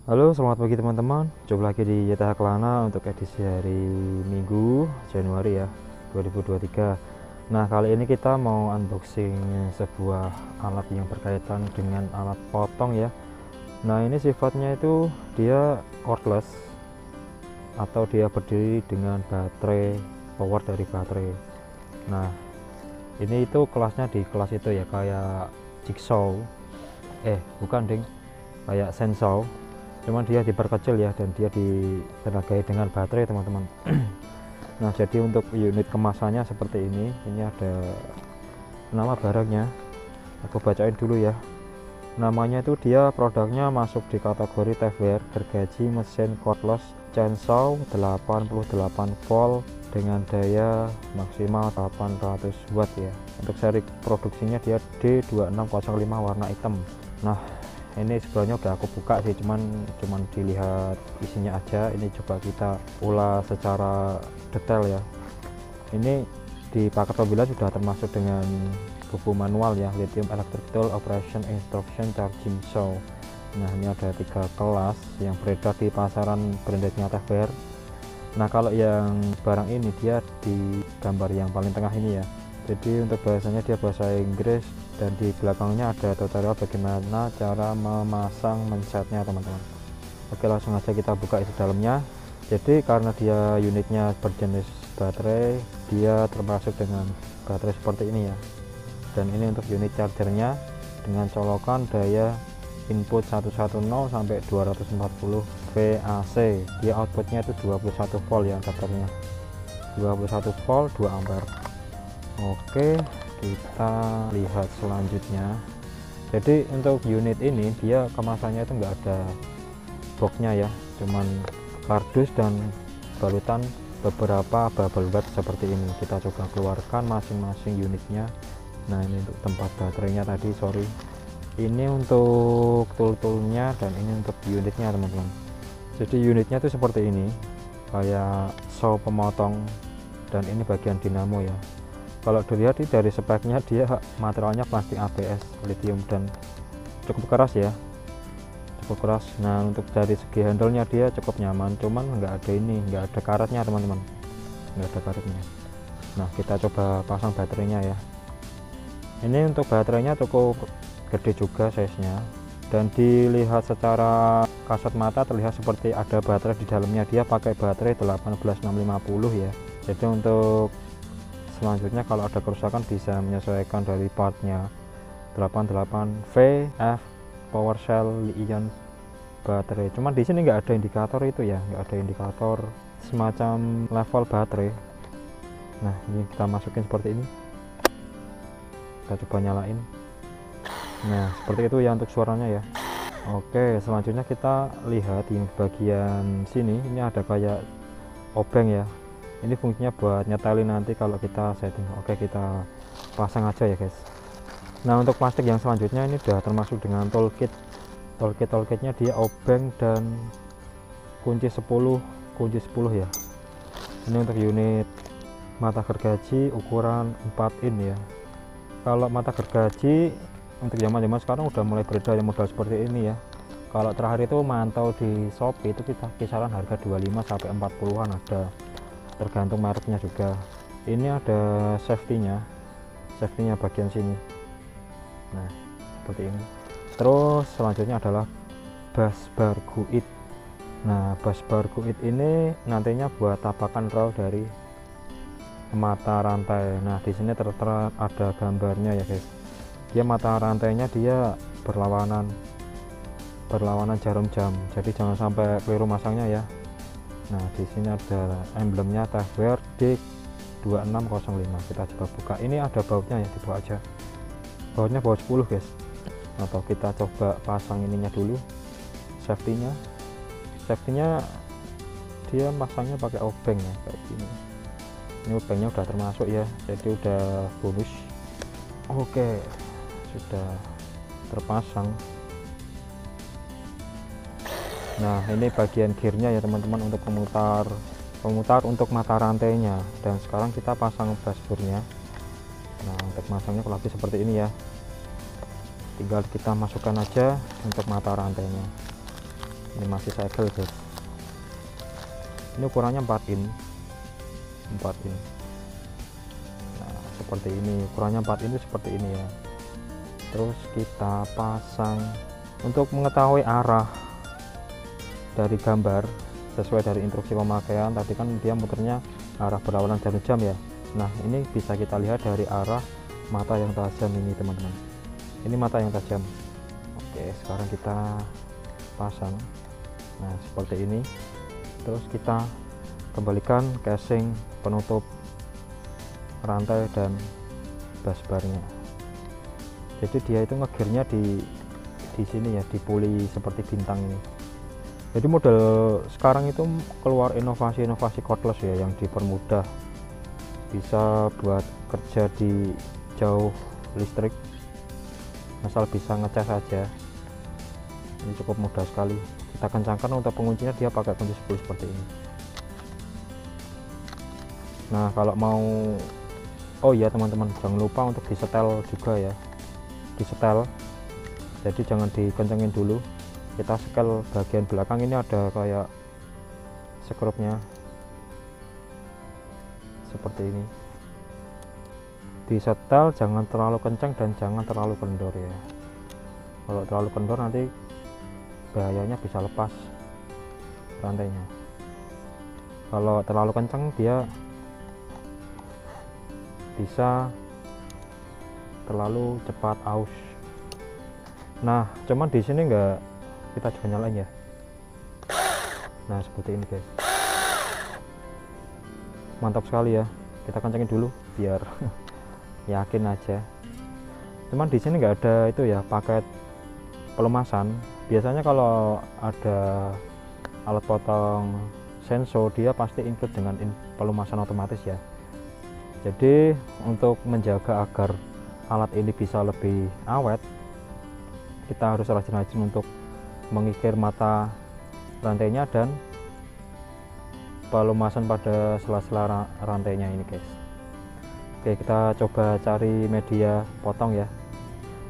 Halo, selamat pagi teman-teman. Jumpa lagi di Yataha Kelana untuk edisi hari Minggu, Januari ya, 2023. Nah, kali ini kita mau unboxing sebuah alat yang berkaitan dengan alat potong ya. Nah, ini sifatnya itu dia cordless atau dia berdiri dengan baterai, power dari baterai. Nah, ini itu kelasnya di kelas itu ya, kayak jigsaw. Bukan ding, kayak sensor, cuman dia diperkecil ya, dan dia ditenagai dengan baterai teman-teman. Nah, jadi untuk unit kemasannya seperti ini ada nama barangnya, aku bacain dulu ya. Namanya itu dia produknya masuk di kategori Tefware, gergaji mesin cordless chainsaw 88 volt dengan daya maksimal 800 watt ya. Untuk seri produksinya dia D2605 warna hitam. Nah, ini sebenarnya udah aku buka sih, cuman dilihat isinya aja. Ini coba kita ulas secara detail ya. Ini di paket pembuatan sudah termasuk dengan buku manual ya, lithium electric tool operation instruction charging saw. Nah, ini ada 3 kelas yang beredar di pasaran brandednya Tefware. Nah, kalau yang barang ini dia di gambar yang paling tengah ini ya, jadi untuk bahasanya dia bahasa Inggris, dan di belakangnya ada tutorial bagaimana cara memasang mencetnya teman-teman. Oke, langsung aja kita buka isi dalamnya. Jadi karena dia unitnya berjenis baterai, dia termasuk dengan baterai seperti ini ya. Dan ini untuk unit chargernya dengan colokan daya input 110 sampai 240 VAC. Dia outputnya itu 21 volt ya, adapternya 21 volt 2 ampere. Oke, kita lihat selanjutnya. Jadi untuk unit ini dia kemasannya itu enggak ada boxnya ya, cuman kardus dan balutan beberapa bubble wrap seperti ini. Kita coba keluarkan masing-masing unitnya. Nah, ini untuk tempat baterainya tadi, sorry. Ini untuk tool-toolnya, dan ini untuk unitnya teman-teman. Jadi unitnya itu seperti ini, kayak saw pemotong, dan ini bagian dinamo ya. Kalau dilihat dari speknya, dia materialnya plastik ABS lithium dan cukup keras ya, cukup keras. Nah, untuk dari segi handle-nya dia cukup nyaman, cuman nggak ada karetnya teman-teman, nggak ada karetnya. Nah, kita coba pasang baterainya ya. Ini untuk baterainya cukup gede juga size-nya, dan dilihat secara kasat mata terlihat seperti ada baterai di dalamnya. Dia pakai baterai 18650 ya. Jadi untuk selanjutnya kalau ada kerusakan bisa menyesuaikan dari partnya. 88VF power cell ion baterai. Cuman di sini nggak ada indikator itu ya, nggak ada indikator semacam level baterai. Nah, ini kita masukin seperti ini, kita coba nyalain. Nah, seperti itu ya untuk suaranya ya. Oke, selanjutnya kita lihat di bagian sini. Ini ada kayak obeng ya. Ini fungsinya buat nyetelin nanti kalau kita setting. Oke, kita pasang aja ya guys. Nah, untuk plastik yang selanjutnya ini udah termasuk dengan toolkit. Toolkitnya dia obeng dan kunci 10 ya. Ini untuk unit mata gergaji ukuran 4 in ya. Kalau mata gergaji untuk zaman sekarang udah mulai beredar yang model seperti ini ya. Kalau terakhir itu mantau di Shopee itu kita kisaran harga 25 sampai 40-an ada, tergantung mereknya juga. Ini ada safety-nya bagian sini. Nah, seperti ini. Terus selanjutnya adalah bus bar guide. Nah, bus bar guide ini nantinya buat tapakan roll dari mata rantai. Nah, di sini tertera ada gambarnya ya guys. Dia mata rantainya dia berlawanan jarum jam, jadi jangan sampai keliru masangnya ya. Nah, di sini ada emblemnya Tefware D2605. Kita coba buka. Ini ada bautnya ya, dibuka aja. Bautnya baut 10 guys. Atau kita coba pasang ininya dulu, safety-nya dia masangnya pakai obeng ya, kayak gini. Ini obengnya udah termasuk ya, jadi udah bonus. Oke, sudah terpasang. Nah, ini bagian gearnya ya teman-teman, untuk pemutar untuk mata rantainya. Dan sekarang kita pasang dashboardnya. Nah, untuk masangnya kurang lebih seperti ini ya, tinggal kita masukkan aja untuk mata rantainya. Ini masih segel guys. Ini ukurannya 4 in. Nah seperti ini, ukurannya 4 in itu seperti ini ya. Terus kita pasang. Untuk mengetahui arah dari gambar sesuai dari instruksi pemakaian, tadi kan dia muternya arah berlawanan jarum jam ya. Nah ini bisa kita lihat dari arah mata yang tajam ini teman-teman. Ini mata yang tajam. Oke, sekarang kita pasang. Nah seperti ini. Terus kita kembalikan casing penutup rantai dan busbarnya. Jadi dia itu ngegirnya di sini ya, di puli seperti bintang ini. Jadi model sekarang itu keluar inovasi-inovasi cordless ya, yang dipermudah, bisa buat kerja di jauh listrik, asal bisa ngecas saja. Ini cukup mudah sekali. Kita kencangkan. Untuk penguncinya dia pakai kunci 10 seperti ini. Nah kalau mau, oh ya teman-teman, jangan lupa untuk disetel juga ya, disetel. Jadi jangan dikencengin dulu, kita setel bagian belakang ini, ada kayak skrupnya seperti ini. Disetel jangan terlalu kencang dan jangan terlalu kendor ya. Kalau terlalu kendor nanti bahayanya bisa lepas rantainya. Kalau terlalu kencang dia bisa terlalu cepat aus. Nah cuman di sini enggak, kita coba nyalain ya. Nah seperti ini guys, mantap sekali ya. Kita kencangin dulu biar yakin aja. Cuman di sini nggak ada itu ya, paket pelumasan. Biasanya kalau ada alat potong senso dia pasti include dengan pelumasan otomatis ya. Jadi untuk menjaga agar alat ini bisa lebih awet, kita harus rajin-rajin untuk mengikir mata rantainya dan pelumasan pada sela-sela rantainya ini guys. Oke, kita coba cari media potong ya.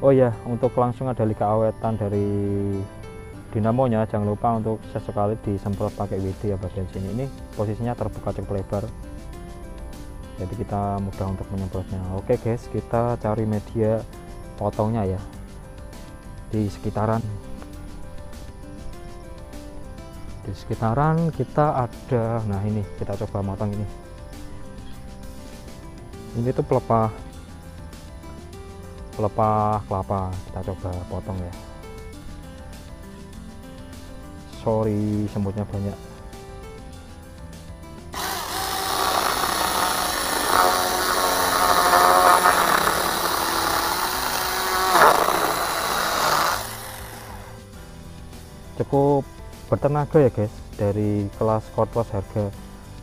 Oh ya, untuk langsung ada keawetan dari dinamonya, jangan lupa untuk sesekali disemprot pakai WD ya bagian sini. Ini posisinya terbuka cukup lebar, jadi kita mudah untuk menyemprotnya. Oke guys, kita cari media potongnya ya di sekitaran kita ada. Nah ini kita coba motong ini tuh pelepah kelapa, kita coba potong ya. Sorry semutnya banyak. Cukup bertenaga ya guys, dari kelas cordless harga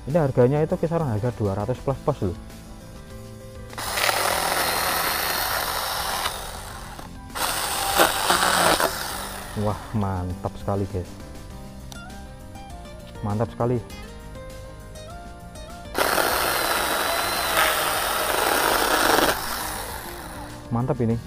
ini, harganya itu kisaran harga 200 plus loh. Wah mantap sekali guys, mantap sekali. Mantap ini.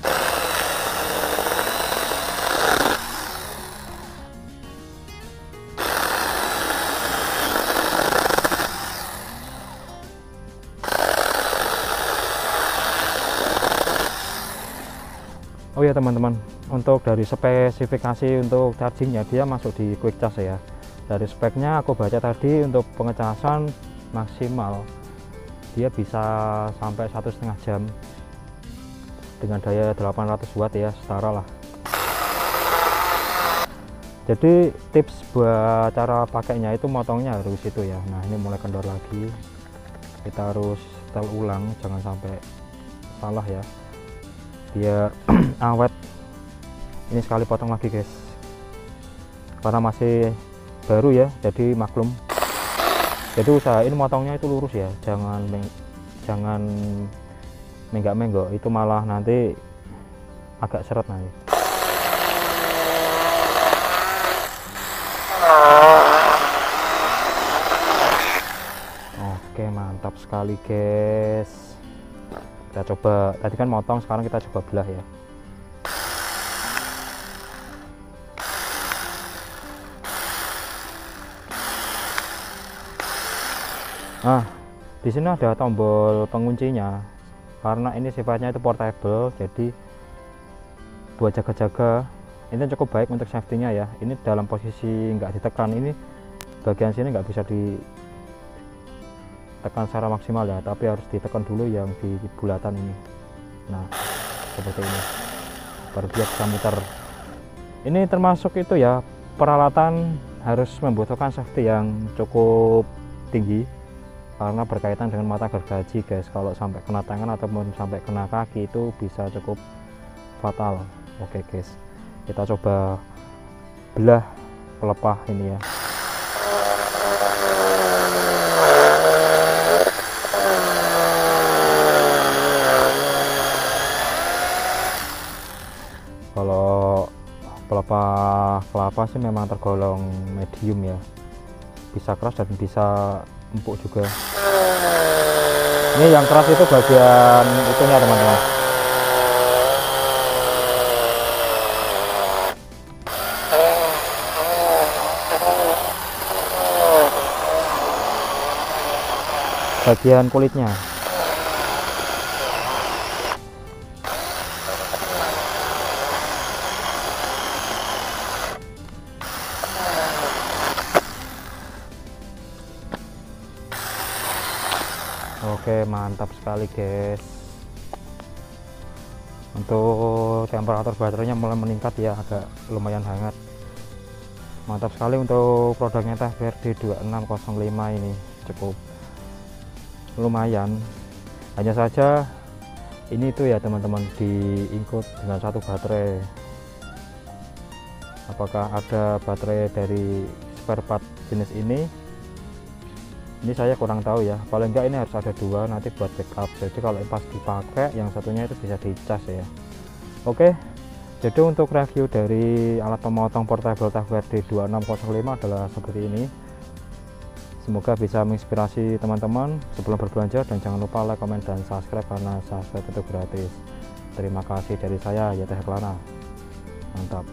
Oh ya teman-teman, untuk dari spesifikasi untuk chargingnya, dia masuk di quick charge ya. Dari speknya aku baca tadi, untuk pengecasan maksimal dia bisa sampai 1,5 jam dengan daya 800 watt ya, setara lah. Jadi tips buat cara pakainya itu, motongnya harus itu ya. Nah ini mulai kendor lagi, kita harus setel ulang, jangan sampai salah ya, biar awet. Ini sekali potong lagi guys, karena masih baru ya, jadi maklum. Jadi usahain motongnya itu lurus ya, jangan menggak-menggok, itu malah nanti agak seret nanti. Oke mantap sekali guys. Kita coba, tadi kan motong, sekarang kita coba belah ya. Nah, di sini ada tombol penguncinya. Karena ini sifatnya itu portable, jadi buat jaga-jaga ini cukup baik untuk safety-nya ya. Ini dalam posisi nggak ditekan, ini bagian sini nggak bisa ditekan secara maksimal ya, tapi harus ditekan dulu yang di bulatan ini. Nah, seperti ini, baru dia bisa muter. Ini termasuk itu ya, peralatan harus membutuhkan safety yang cukup tinggi karena berkaitan dengan mata gergaji guys. Kalau sampai kena tangan ataupun sampai kena kaki itu bisa cukup fatal. Oke guys, kita coba belah pelepah ini ya. Kalau pelepah kelapa sih memang tergolong medium ya, bisa keras dan bisa empuk juga. Ini yang keras itu bagian itunya teman-teman. Bagian kulitnya. Oke, mantap sekali guys. Untuk temperatur baterainya mulai meningkat ya, agak lumayan hangat. Mantap sekali untuk produknya TFBRD 2605 ini, cukup lumayan. Hanya saja ini tuh ya teman-teman, diikut dengan satu baterai. Apakah ada baterai dari spare part jenis ini saya kurang tahu ya. Paling enggak ini harus ada dua nanti buat backup, jadi kalau pas dipakai yang satunya itu bisa dicas ya. Oke, jadi untuk review dari alat pemotong portable TFBRD 2605 adalah seperti ini. Semoga bisa menginspirasi teman-teman sebelum berbelanja, dan jangan lupa like, comment, dan subscribe karena subscribe itu gratis. Terima kasih dari saya, YT Heklana. Mantap.